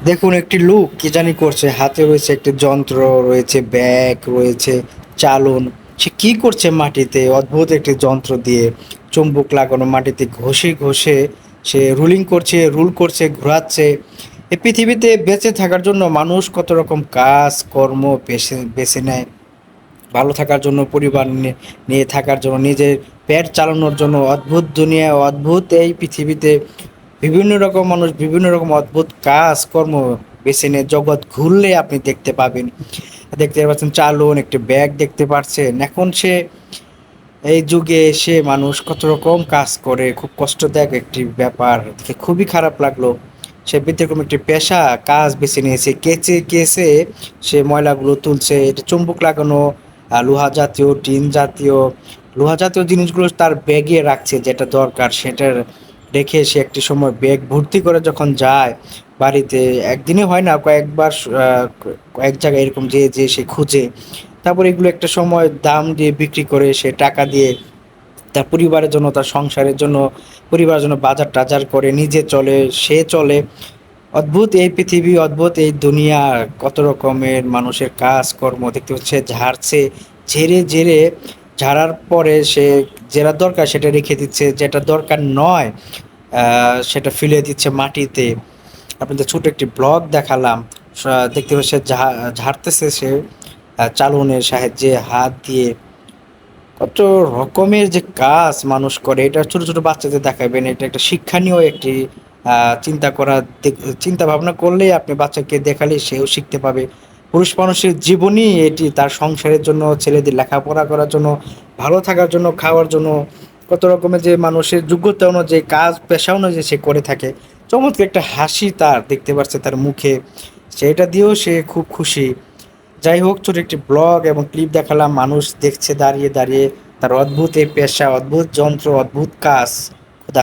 দেখুন একটি লোক কি জানি করছে, হাতে রয়েছে একটি যন্ত্র, রয়েছে ব্যাগ, রয়েছে চালন। সে কি করছে মাটিতে অদ্ভুত একটি যন্ত্র দিয়ে, চুম্বক লাগানো, মাটিতে ঘষে ঘষে সে রুলিং করছে, রুল করছে, ঘোরাচ্ছে। এই পৃথিবীতে বেঁচে থাকার জন্য মানুষ কত রকম কাজ কর্ম বেছে বেছে নেয়। ভালো থাকার জন্য, পরিবার নিয়ে থাকার জন্য, নিজের পেট চালানোর জন্য। অদ্ভুত দুনিয়ায়, অদ্ভুত এই পৃথিবীতে বিভিন্ন রকম মানুষ বিভিন্ন রকম অদ্ভুত কাজ কর্ম বেছে নিয়ে জগৎ ঘুরলে আপনি দেখতে পাবেন। দেখতে পাচ্ছেন চালুন একটি ব্যাগ দেখতে পাচ্ছেন। এখন সে এই যুগে এসে মানুষ কত রকম কাজ করে, খুব কষ্টদায়ক একটি ব্যাপার দেখে খুবই খারাপ লাগলো। সে ব্যতিক্রম একটি পেশা কাজ বেছে নিয়েছে, কেচে কেসে সে ময়লাগুলো তুলছে। এটা চুম্বক লাগানো, লোহা জাতীয়, টিন জাতীয়, লোহা জাতীয় জিনিসগুলো তার ব্যাগে রাখছে, যেটা দরকার সেটার রেখে সে একটি সময় ব্যাগ ভর্তি করে যখন যায় বাড়িতে, একদিনে হয় না, কয়েকবার কয়েক জায়গায় এরকম যে যে সে খুঁজে, তারপর এগুলো একটা সময় দাম দিয়ে বিক্রি করে সে টাকা দিয়ে তার পরিবারের জন্য, তার সংসারের জন্য, পরিবারের জন্য বাজার টাজার করে, নিজে চলে, সে চলে। অদ্ভুত এই পৃথিবী, অদ্ভুত এই দুনিয়া। কত রকমের মানুষের কাজ কর্ম দেখতে হচ্ছে, ঝাড়ছে, ঝেড়ে ঝেড়ে ঝাড়ার পরে সে যেটা দরকার সেটা রেখে দিচ্ছে, যেটা দরকার নয় সেটা ফেলে দিচ্ছে মাটিতে। আপনাদের ছোট একটি ব্লগ দেখালাম। দেখতে পাচ্ছে ঝাড়তেছে সে চালুনের সাহায্যে, হাত দিয়ে। কত রকমের যে কাজ মানুষ করে, এটা ছোট ছোট বাচ্চাদের দেখাবেন, এটা একটা শিক্ষণীয় একটি চিন্তা করা, চিন্তা ভাবনা করলেই আপনি বাচ্চাকে দেখালে সেও শিখতে পাবে। পুরুষ মানুষের জীবনই এটি, তার সংসারের জন্য, ছেলেদের লেখাপড়া করার জন্য, ভালো থাকার জন্য, খাওয়ার জন্য, কত রকমের যে মানুষের যোগ্যতা অনুযায়ী কাজ পেশা অনুযায়ী সে করে থাকে। চমৎকার একটা হাসি তার দেখতে পাচ্ছে তার মুখে, সেটা দিয়েও সে খুব খুশি। যাই হোক, ছোট একটি ব্লগ এবং ক্লিপ দেখালাম, মানুষ দেখছে দাঁড়িয়ে দাঁড়িয়ে তার অদ্ভুত এই পেশা, অদ্ভুত যন্ত্র, অদ্ভুত কাজ।